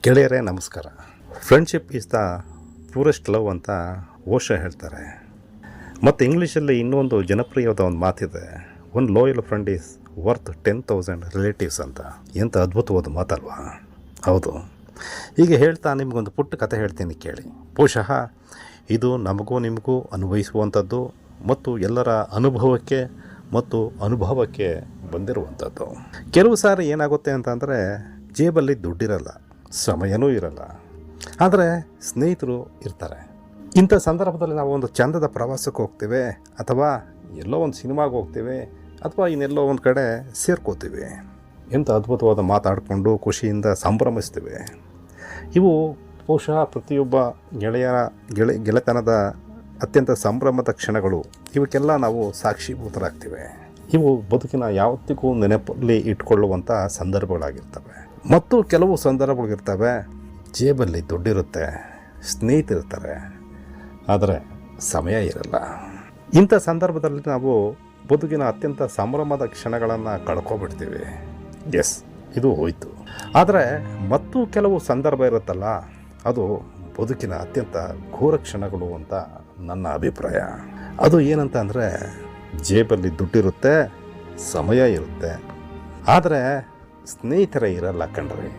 ಗೆಳೆಯರೇ ನಮಸ್ಕಾರ. Friendship is the purest love ಅಂತ ಓಶೋ ಹೇಳ್ತಾರೆ. ಮತ್ತು ಇಂಗ್ಲೀಷಲ್ಲಿ ಇನ್ನೊಂದು ಜನಪ್ರಿಯವಾದ ಒಂದು ಮಾತಿದೆ, one loyal friend is worth 10,000 relatives ಅಂತ. ಎಂಥ ಅದ್ಭುತವಾದ ಮಾತಲ್ವಾ? ಹೌದು. ಹೀಗೆ ಹೇಳ್ತಾ ನಿಮಗೊಂದು ಪುಟ್ಟ ಕಥೆ ಹೇಳ್ತೀನಿ ಕೇಳಿ. ಬಹುಶಃ ಇದು ನಮಗೂ ನಿಮಗೂ ಅನ್ವಯಿಸುವಂಥದ್ದು ಮತ್ತು ಎಲ್ಲರ ಅನುಭವಕ್ಕೆ ಮತ್ತು ಅನುಭವಕ್ಕೆ ಬಂದಿರುವಂಥದ್ದು. ಕೆಲವು ಸಾರಿ ಏನಾಗುತ್ತೆ ಅಂತಂದರೆ, ಜೇಬಲ್ಲಿ ದುಡ್ಡಿರಲ್ಲ, ಸಮಯನೂ ಇರಲ್ಲ, ಆದರೆ ಸ್ನೇಹಿತರು ಇರ್ತಾರೆ. ಇಂಥ ಸಂದರ್ಭದಲ್ಲಿ ನಾವು ಒಂದು ಚಂದದ ಪ್ರವಾಸಕ್ಕೆ ಹೋಗ್ತೇವೆ, ಅಥವಾ ಎಲ್ಲೋ ಒಂದು ಸಿನಿಮಾಗೆ ಹೋಗ್ತೇವೆ, ಅಥವಾ ಇನ್ನೆಲ್ಲೋ ಒಂದು ಕಡೆ ಸೇರ್ಕೋತೀವಿ. ಎಂಥ ಅದ್ಭುತವಾದ ಮಾತಾಡಿಕೊಂಡು ಖುಷಿಯಿಂದ ಸಂಭ್ರಮಿಸ್ತೀವಿ. ಇವು ಬಹುಶಃ ಪ್ರತಿಯೊಬ್ಬ ಗೆಳೆತನದ ಅತ್ಯಂತ ಸಂಭ್ರಮದ ಕ್ಷಣಗಳು. ಇವಕ್ಕೆಲ್ಲ ನಾವು ಸಾಕ್ಷೀಭೂತರಾಗ್ತೀವಿ. ಇವು ಬದುಕಿನ ಯಾವತ್ತಿಗೂ ನೆನಪಲ್ಲಿ ಇಟ್ಕೊಳ್ಳುವಂಥ ಸಂದರ್ಭಗಳಾಗಿರ್ತವೆ. ಮತ್ತು ಕೆಲವು ಸಂದರ್ಭಗಳಿರ್ತವೆ, ಜೇಬಲ್ಲಿ ದುಡ್ಡಿರುತ್ತೆ, ಸ್ನೇಹಿತರಿರ್ತಾರೆ, ಆದರೆ ಸಮಯ ಇರಲ್ಲ. ಇಂಥ ಸಂದರ್ಭದಲ್ಲಿ ನಾವು ಬದುಕಿನ ಅತ್ಯಂತ ಸಂಭ್ರಮದ ಕ್ಷಣಗಳನ್ನು ಕಳ್ಕೊಬಿಡ್ತೀವಿ. ಎಸ್, ಇದು ಹೋಯಿತು. ಆದರೆ ಮತ್ತು ಕೆಲವು ಸಂದರ್ಭ ಇರುತ್ತಲ್ಲ, ಅದು ಬದುಕಿನ ಅತ್ಯಂತ ಘೋರ ಕ್ಷಣಗಳು ಅಂತ ನನ್ನ ಅಭಿಪ್ರಾಯ. ಅದು ಏನಂತ ಅಂದರೆ, ಜೇಬಲ್ಲಿ ದುಡ್ಡಿರುತ್ತೆ, ಸಮಯ ಇರುತ್ತೆ, ಆದರೆ ಸ್ನೇಹಿತರೇ ಇರಲ್ಲ ಕಣ್ರಿ.